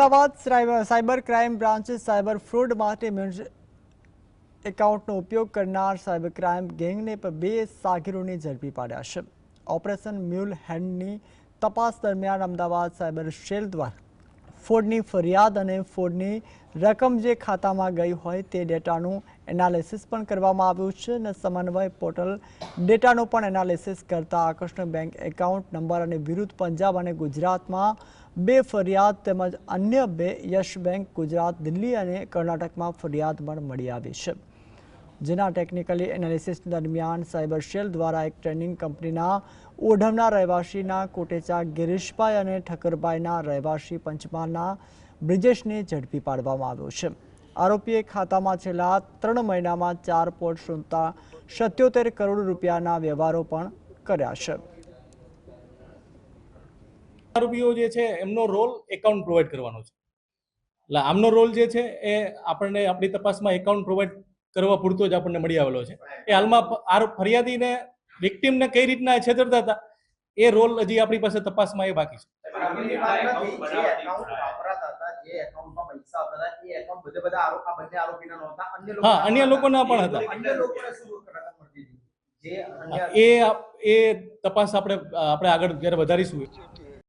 Ahmedabad cyber crime બ્રાન્ચે cyber fraud માટે એકાઉન્ટનો ઉપયોગ કરનાર સાયબર ક્રાઇમ ગેંગને બે સાગીરોને ઝડપી પાડ્યા છે। ઓપરેશન મ્યુલ હેન્ડની તપાસ દરમિયાન અમદાવાદ સાયબર સેલ દ્વારા ફ્રોડની ફરિયાદ અને ફ્રોડની રકમ જે ખાતામાં ગઈ હોય તે ડેટાનું એનાલિસિસ પણ કરવામાં આવ્યું છે અને સમન્વય પોર્ટલ ડેટાનું પણ એનાલિસિસ કરતા આકર્ષણ બેંક એકાઉન્ટ નંબર અને વિરુદ્ધ પંજાબ અને ગુજરાતમાં બે ફરિયાદ તેમજ અન્ય બે યશ બેંક ગુજરાત, દિલ્હી અને કર્ણાટકમાં ફરિયાદ પણ મળી આવી છે, જેના ટેકનિકલી એનાલિસિસ દરમિયાન સાયબર સેલ દ્વારા એક ટ્રેનિંગ કંપનીના ઓઢવના રહેવાસીના કોટેચા ગિરીશભાઈ અને ઠક્કરભાઈના રહેવાસી પંચમહાલના બ્રિજેશને ઝડપી પાડવામાં આવ્યો છે। આરોપીએ ખાતામાં છેલ્લા 3 મહિનામાં 4.77 કરોડ રૂપિયાના વ્યવહારો પણ કર્યા છે। આરોપીઓ જે છે એમનો રોલ એકાઉન્ટ પ્રોવાઈડ કરવાનો છે, એટલે આમનો રોલ જે છે એ આપણને આપણી તપાસમાં એકાઉન્ટ પ્રોવાઈડ કરવા પૂરતો જ આપણને મળી આવેલો છે। એ હાલમાં ફરિયાદીને વિક્ટિમને કઈ રીતના છેતરતા હતા એ રોલ હજી આપણી પાસે તપાસમાં એ બાકી છે। હા, અન્ય લોકોના પણ હતા। એ તપાસ આપણે આગળ જ્યારે વધારીશું।